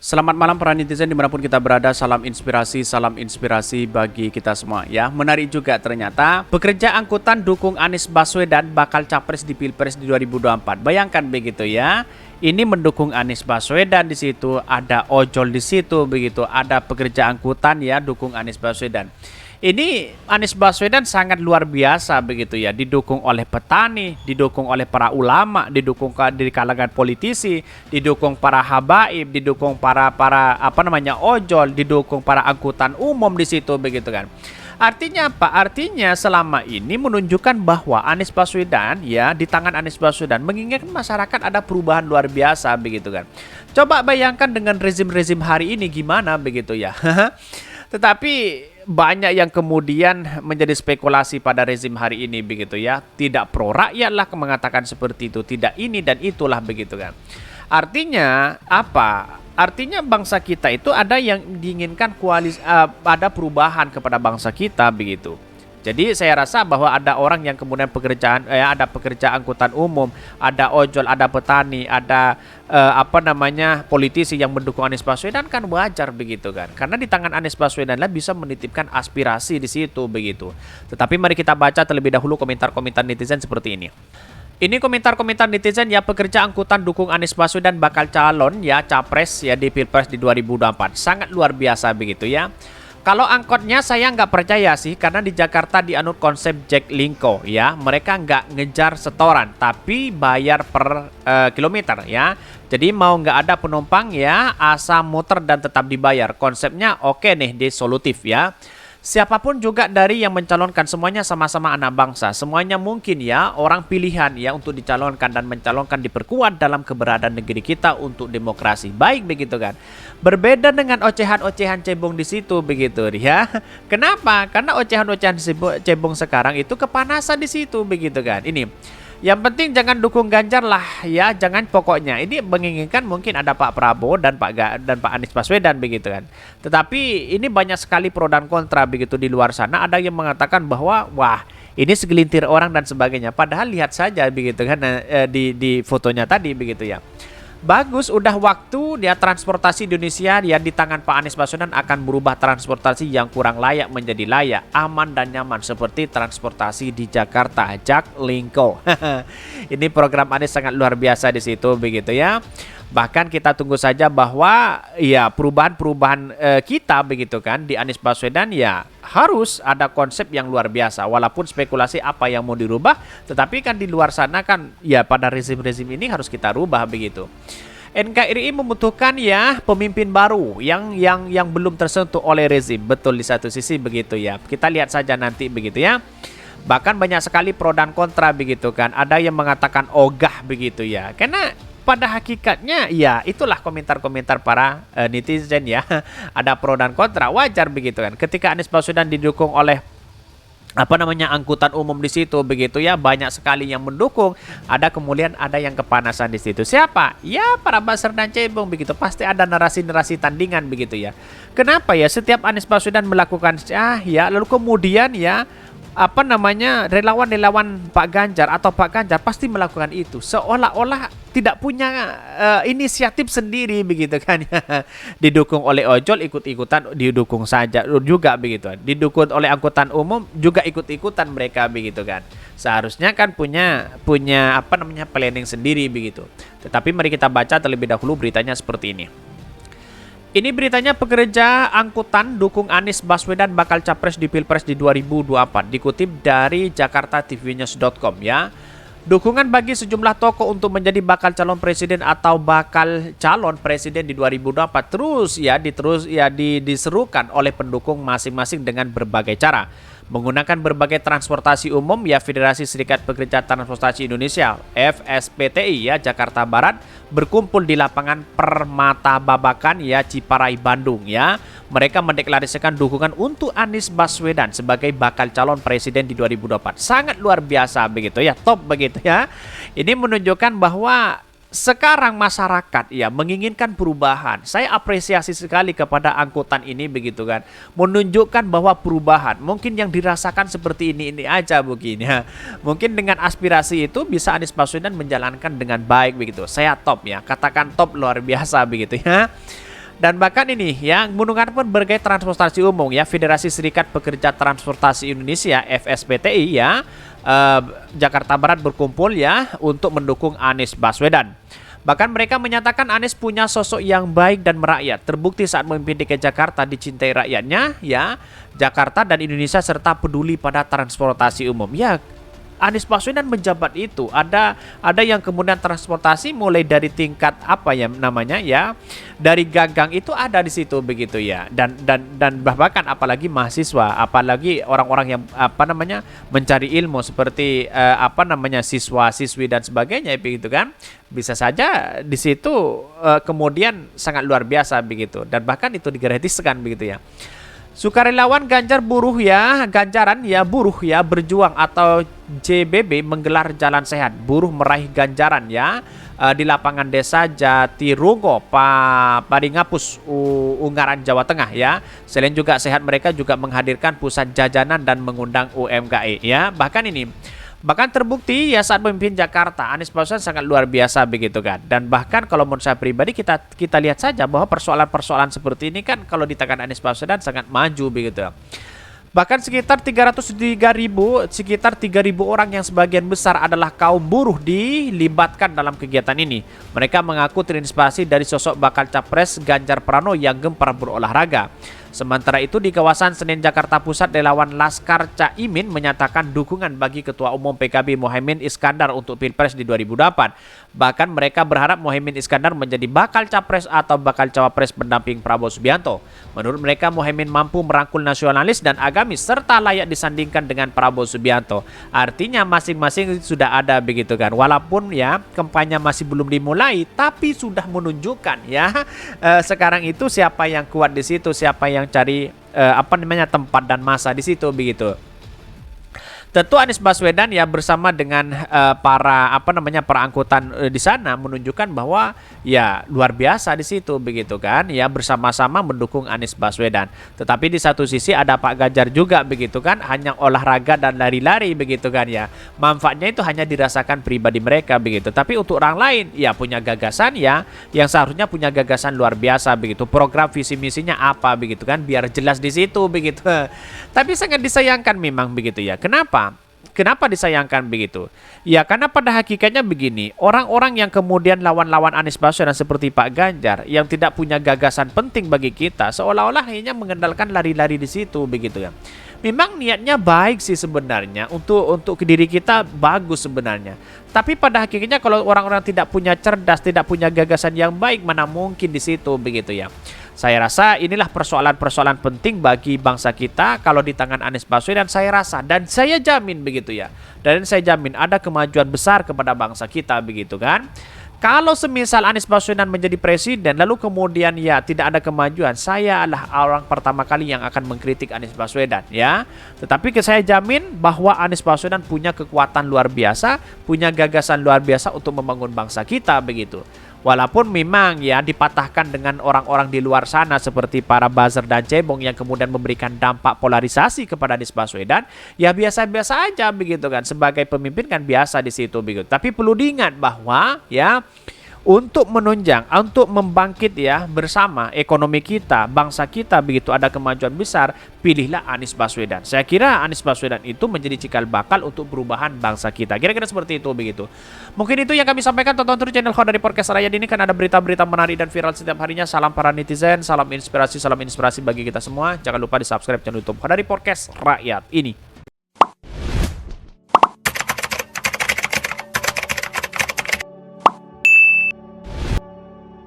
Selamat malam para netizen dimanapun kita berada, salam inspirasi bagi kita semua ya. Menarik juga ternyata pekerja angkutan dukung Anies Baswedan bakal capres di Pilpres di 2024. Bayangkan begitu ya. Ini mendukung Anies Baswedan di situ, ada ojol di situ begitu, ada pekerja angkutan ya dukung Anies Baswedan. Ini Anies Baswedan sangat luar biasa begitu ya, didukung oleh petani, didukung oleh para ulama, didukung dari kalangan politisi, didukung para habaib, didukung para ojol, didukung para angkutan umum di situ begitu kan. Artinya apa? Artinya selama ini menunjukkan bahwa Anies Baswedan ya, di tangan Anies Baswedan menginginkan masyarakat ada perubahan luar biasa begitu kan. Coba bayangkan dengan rezim-rezim hari ini gimana begitu ya. Tetapi banyak yang kemudian menjadi spekulasi pada rezim hari ini begitu ya. Tidak pro rakyat lah mengatakan seperti itu, tidak ini dan itulah begitu kan. Artinya apa? Artinya bangsa kita itu ada yang diinginkan ada perubahan kepada bangsa kita begitu. Jadi saya rasa bahwa ada orang yang kemudian ada pekerja angkutan umum, ada ojol, ada petani, ada politisi yang mendukung Anies Baswedan, kan wajar begitu kan. Karena di tangan Anies Baswedan lah bisa menitipkan aspirasi di situ begitu. Tetapi mari kita baca terlebih dahulu komentar-komentar netizen seperti ini. Ini komentar-komentar netizen ya, pekerja angkutan dukung Anies Baswedan bakal calon ya capres ya di Pilpres di 2024. Sangat luar biasa begitu ya. Kalau angkotnya saya nggak percaya sih, karena di Jakarta dianut konsep Jack Linko ya. Mereka nggak ngejar setoran, tapi bayar per kilometer ya. Jadi mau nggak ada penumpang ya, asal muter dan tetap dibayar. Konsepnya oke nih, disolutif ya. Siapapun juga dari yang mencalonkan, semuanya sama-sama anak bangsa. Semuanya mungkin ya orang pilihan ya untuk dicalonkan dan mencalonkan, diperkuat dalam keberadaan negeri kita untuk demokrasi. Baik begitu kan. Berbeda dengan ocehan-ocehan cebong di situ begitu ya. Kenapa? Karena ocehan-ocehan cebong sekarang itu kepanasan di situ begitu kan. Ini yang penting jangan dukung Ganjar lah ya, jangan pokoknya. Ini menginginkan mungkin ada Pak Prabowo dan Pak Anies Baswedan begitu kan. Tetapi ini banyak sekali pro dan kontra begitu di luar sana. Ada yang mengatakan bahwa wah, ini segelintir orang dan sebagainya. Padahal lihat saja begitu kan di fotonya tadi begitu ya. Bagus, udah waktu dia transportasi Indonesia ya di tangan Pak Anies Baswedan akan berubah transportasi yang kurang layak menjadi layak, aman dan nyaman seperti transportasi di Jakarta, Jack Linko. Ini program Anies sangat luar biasa di situ begitu ya. Bahkan kita tunggu saja bahwa ya perubahan-perubahan kita begitu kan di Anies Baswedan ya harus ada konsep yang luar biasa. Walaupun spekulasi apa yang mau dirubah, tetapi kan di luar sana kan ya pada rezim-rezim ini harus kita rubah begitu. NKRI membutuhkan ya pemimpin baru yang belum tersentuh oleh rezim. Betul, di satu sisi begitu ya. Kita lihat saja nanti begitu ya. Bahkan banyak sekali pro dan kontra begitu kan. Ada yang mengatakan ogah begitu ya. Karena pada hakikatnya ya itulah komentar-komentar para netizen ya. Ada pro dan kontra, wajar begitu kan. Ketika Anies Baswedan didukung oleh angkutan umum di situ begitu ya, banyak sekali yang mendukung. Ada kemudian ada yang kepanasan di situ. Siapa? Ya para baser dan cebong begitu. Pasti ada narasi-narasi tandingan begitu ya. Kenapa ya setiap Anies Baswedan melakukan ya lalu kemudian ya relawan-relawan Pak Ganjar atau Pak Ganjar pasti melakukan itu seolah-olah tidak punya inisiatif sendiri begitu kan. Didukung oleh ojol ikut-ikutan didukung saja juga begitu. Didukung oleh angkutan umum juga ikut-ikutan mereka begitu kan. Seharusnya kan punya planning sendiri begitu. Tetapi mari kita baca terlebih dahulu beritanya seperti ini. Ini beritanya, pekerja angkutan dukung Anies Baswedan bakal capres di Pilpres di 2024. Dikutip dari jakartatvnews.com ya. Dukungan bagi sejumlah tokoh untuk menjadi bakal calon presiden atau bakal calon presiden di 2024 terus diserukan oleh pendukung masing-masing dengan berbagai cara. Menggunakan berbagai transportasi umum ya, Federasi Serikat Pekerja Transportasi Indonesia FSPTI ya Jakarta Barat berkumpul di lapangan Permata Babakan ya Ciparai Bandung ya. Mereka mendeklarasikan dukungan untuk Anies Baswedan sebagai bakal calon presiden di 2024. Sangat luar biasa begitu ya, top begitu ya. Ini menunjukkan bahwa sekarang masyarakat ya menginginkan perubahan. Saya apresiasi sekali kepada angkutan ini begitu kan. Menunjukkan bahwa perubahan mungkin yang dirasakan seperti ini aja mungkin ya. Mungkin dengan aspirasi itu bisa Anies Baswedan menjalankan dengan baik begitu. Saya top ya. Katakan top luar biasa begitu ya. Dan bahkan ini ya, mendengar pun berbagai transportasi umum ya, Federasi Serikat Pekerja Transportasi Indonesia FSPTI ya, Jakarta Barat berkumpul ya untuk mendukung Anies Baswedan. Bahkan mereka menyatakan Anies punya sosok yang baik dan merakyat. Terbukti saat memimpin DKI Jakarta dicintai rakyatnya ya, Jakarta dan Indonesia serta peduli pada transportasi umum. Ya, Anies Baswedan menjabat itu ada yang kemudian transportasi mulai dari tingkat apa ya namanya ya, dari gagang itu ada di situ begitu ya, dan bahkan apalagi mahasiswa, apalagi orang-orang yang apa namanya mencari ilmu seperti apa namanya siswa-siswi dan sebagainya begitu kan, bisa saja di situ kemudian sangat luar biasa begitu, dan bahkan itu digratiskan begitu ya. Sukarelawan Ganjar buruh ya, Ganjaran ya buruh ya berjuang atau JBB menggelar jalan sehat buruh meraih ganjaran ya di lapangan desa Jatirogo, Padingapus, Ungaran, Jawa Tengah ya. Selain juga sehat, mereka juga menghadirkan pusat jajanan dan mengundang UMKM ya. Bahkan terbukti ya saat memimpin Jakarta, Anies Baswedan sangat luar biasa begitu kan. Dan bahkan kalau menurut saya pribadi kita lihat saja bahwa persoalan-persoalan seperti ini kan kalau di tangan Anies Baswedan sangat maju begitu. Bahkan sekitar 303.000 orang yang sebagian besar adalah kaum buruh dilibatkan dalam kegiatan ini. Mereka mengaku terinspirasi dari sosok bakal capres Ganjar Pranowo yang gemar berolahraga. Sementara itu di kawasan Senen Jakarta Pusat, relawan Laskar Caimin menyatakan dukungan bagi Ketua Umum PKB Muhaimin Iskandar untuk Pilpres di 2024. Bahkan mereka berharap Muhaimin Iskandar menjadi bakal capres atau bakal cawapres pendamping Prabowo Subianto. Menurut mereka Muhaimin mampu merangkul nasionalis dan agamis serta layak disandingkan dengan Prabowo Subianto. Artinya masing-masing sudah ada begitu kan. Walaupun ya kampanye masih belum dimulai, tapi sudah menunjukkan ya sekarang itu siapa yang kuat di situ, siapa yang cari tempat dan masa di situ begitu. Tentu Anies Baswedan ya bersama dengan para angkutan di sana menunjukkan bahwa ya luar biasa di situ begitu kan ya, bersama-sama mendukung Anies Baswedan. Tetapi di satu sisi ada Pak Ganjar juga begitu kan, hanya olahraga dan lari-lari begitu kan ya. Manfaatnya itu hanya dirasakan pribadi mereka begitu. Tapi untuk orang lain ya punya gagasan ya, yang seharusnya punya gagasan luar biasa begitu. Program visi misinya apa begitu kan, biar jelas di situ begitu. Tapi sangat disayangkan memang begitu ya. Kenapa disayangkan begitu? Ya karena pada hakikatnya begini, orang-orang yang kemudian lawan-lawan Anies Baswedan seperti Pak Ganjar yang tidak punya gagasan penting bagi kita, seolah-olah hanya mengandalkan lari-lari di situ begitu ya. Memang niatnya baik sih sebenarnya, untuk diri kita bagus sebenarnya. Tapi pada hakikatnya kalau orang-orang tidak punya cerdas, tidak punya gagasan yang baik, mana mungkin di situ begitu ya. Saya rasa inilah persoalan-persoalan penting bagi bangsa kita kalau di tangan Anies Baswedan, saya rasa dan saya jamin begitu ya. Dan saya jamin ada kemajuan besar kepada bangsa kita begitu kan. Kalau semisal Anies Baswedan menjadi presiden lalu kemudian ya tidak ada kemajuan, saya adalah orang pertama kali yang akan mengkritik Anies Baswedan ya. Tetapi saya jamin bahwa Anies Baswedan punya kekuatan luar biasa, punya gagasan luar biasa untuk membangun bangsa kita begitu. Walaupun memang ya dipatahkan dengan orang-orang di luar sana seperti para buzzer dan cebong yang kemudian memberikan dampak polarisasi kepada Anies Baswedan, ya biasa-biasa aja begitu kan, sebagai pemimpin kan biasa di situ begitu. Tapi perlu diingat bahwa ya untuk menunjang, untuk membangkit ya bersama ekonomi kita, bangsa kita begitu ada kemajuan besar, pilihlah Anies Baswedan. Saya kira Anies Baswedan itu menjadi cikal bakal untuk perubahan bangsa kita. Kira-kira seperti itu begitu. Mungkin itu yang kami sampaikan. Tonton terus channel Khodari Podcast Rakyat ini kan ada berita-berita menarik dan viral setiap harinya. Salam para netizen, salam inspirasi bagi kita semua. Jangan lupa di subscribe channel YouTube Khodari Podcast Rakyat ini.